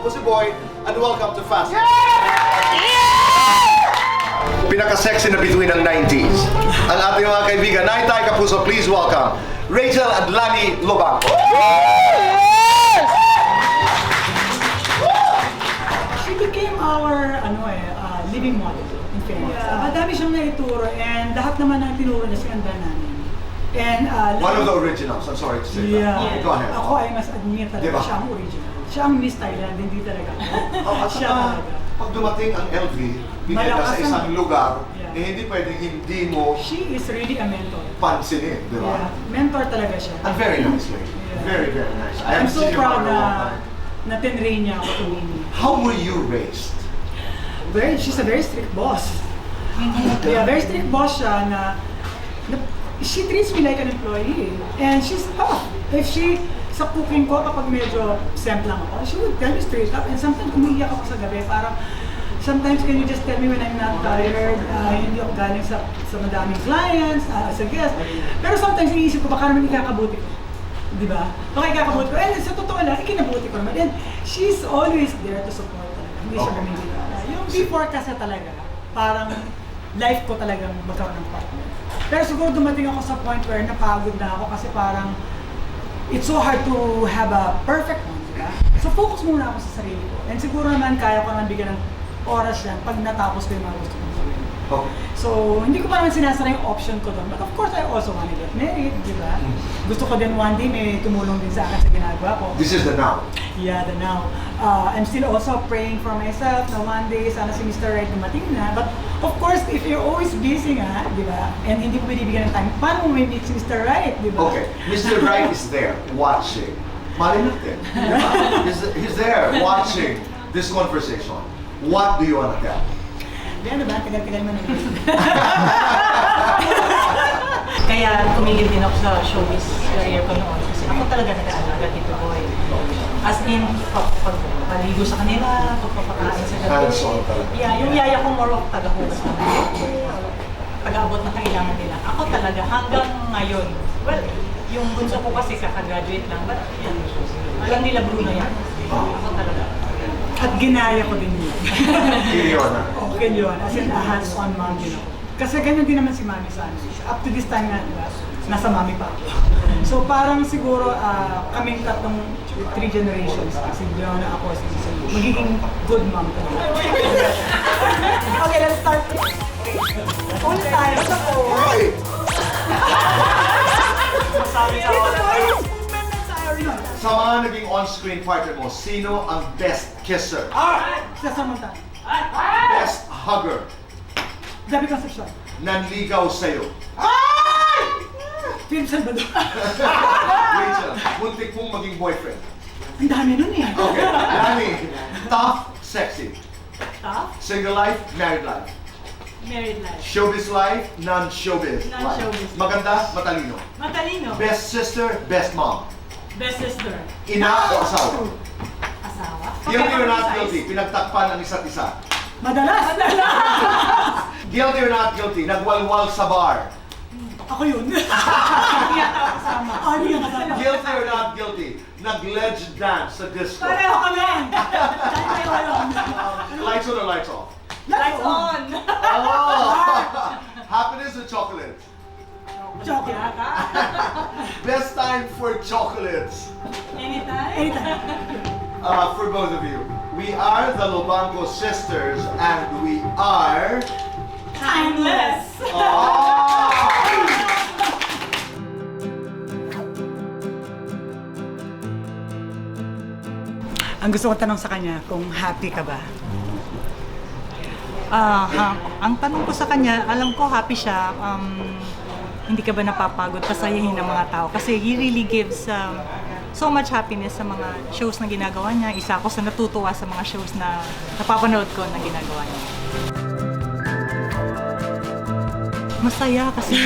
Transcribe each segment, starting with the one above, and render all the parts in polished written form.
Pussy Boy, and welcome to Fast. Pinaka-sexy na between ang 90s. Ang ating mga kaibigan, Naitay Kapuso, please welcome Rachel and Lani Lobang. She became our living model in fairness. Madami siyang naituro and lahat naman ng tinuro niya sinanda namin. And One of the originals, I'm sorry to say that. Okay, go ahead. Ako ay mas admit talaga Diba? siya ang original. Siya ang Miss Thailand, hindi talaga ako. At Siya saka, talaga. pag dumating ang LV, binigay Malakas sa isang ang- lugar, Yeah. hindi pwedeng hindi mo She is really a mentor. pansinin, di ba? Yeah. Mentor talaga siya. And very nice lady. Yeah. Very, very nice. I I'm haven't so seen you proud for a long time. na tinrain niya ako to Winnie. How were you raised? She's a very strict boss. Yeah, very strict boss siya na she treats me like an employee. And she's tough. If she, sa cooking ko, kapag medyo semp lang ako, she would tell me straight up. And sometimes umiiyak ako sa gabi, parang, sometimes can you just tell me when I'm not tired, hindi ako galing sa madaming clients, as a guest. Pero sometimes iniisip ko, baka naman ikakabuti ko. Di ba? Baka ikakabuti ko. And sa totoo lang, ikinabuti ko naman. And she's always there to support talaga. Hindi siya bumibigay. Yung before kasi talaga, parang life ko talagang magkaroon ng partner. Pero siguro dumating ako sa point where napagod na ako kasi parang it's so hard to have a perfect one, di ba? So focus muna ako sa sarili ko. And siguro naman kaya ko naman bigyan ng oras yan pag natapos ko yung mga gusto kong gawin. Okay. So, hindi ko pa naman sinasara yung option ko doon. But of course, I also want to get married, di ba? Gusto ko din one day may tumulong din sa akin sa ginagawa ko. This is the now. Yeah, the now. I'm still also praying for myself na one day sana si Mr. Right dumating na. But of course, if you're always busy nga, di ba? And hindi mo binibigyan ng time, paano mo may meet si Mr. Right, di ba? Okay, Mr. Right is there watching. Mali natin. di ba? He's there watching this conversation. What do you want to tell? Di ano ba? Tagal-tagal mo na. Kaya tumigil din ako sa showbiz career ko noon kasi ako talaga nag-aalaga Tito Boy. As in, pag paligo sa kanila, pagpapakain sa gabi. Hands-on talaga. Yeah, yung yaya ko more of tagahugas ng pag-aabot ng kailangan nila. Ako talaga hanggang ngayon. Well, yung bunso ko kasi kakagraduate lang, but yan, alam nila Bruno yan. Ako talaga. At ginaya ko din yun. Kiliona. Okay yun, as in a hands-on mom din ako. Kasi ganyan din naman si Mami sa amin. Up to this time nga, diba? Nasa Mami pa ako. So parang siguro kaming tatlong 3 generations. Si Brianna, ako, si magiging good mom talaga. Okay, let's start. Una tayo sa Hey! Sa mga naging on-screen partner mo, sino ang best kisser? Sa Samantha. Best hugger? Dabi Concepcion. Nanligaw sa'yo? Philip Salvador. Rachel, muntik mong maging boyfriend. Ang dami nun eh. Okay, Lani, tough, sexy. Tough, Single life, married life. married life. Showbiz life, non-showbiz life. Non-showbiz. Maganda, matalino. Matalino. Best sister, best mom. Best sister. Ina o asawa. Asawa. Guilty or not guilty, pinagtakpan ang isa't isa. Madalas. Guilty or not guilty, nagwalwal sa bar. Ako yun. Hindi yata ako kasama. Ano yung kasama? Guilty or not guilty, nag-ledge dance sa disco. Pareho kami yan. Pareho yun. Lights on or lights off? Lights on! Oh! Happiness or chocolate? Chocolate. Best time for chocolates. Anytime? Anytime. For both of you, we are the Lobanco sisters and we are... Timeless! Oh! Ang gusto ko tanong sa kanya, kung happy ka ba? Ang tanong ko sa kanya, alam ko happy siya. Hindi ka ba napapagod pasayahin ng mga tao? Kasi he really gives so much happiness sa mga shows na ginagawa niya. Isa ako sa natutuwa sa mga shows na napapanood ko na ginagawa niya. Masaya kasi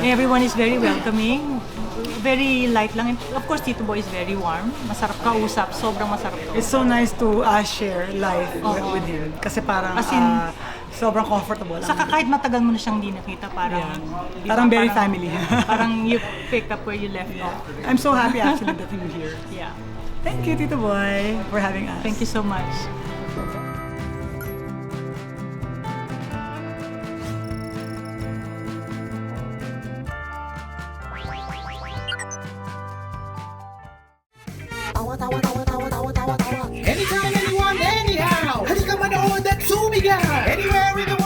everyone is very welcoming. Very light lang. And of course, Tito Boy is very warm. Masarap kausap. Sobrang masarap kausap. It's so nice to share life with him. Kasi parang As in, sobrang comfortable. Saka kahit matagal mo na siyang hindi nakita, parang... Yeah. di ba, Parang very family. parang you pick up where you left off. I'm so happy actually that he's here. Yeah. Thank you, Tito Boy, for having us. Thank you so much. Anytime, anyone, anyhow. Halika manood at sumigaw. Anywhere in the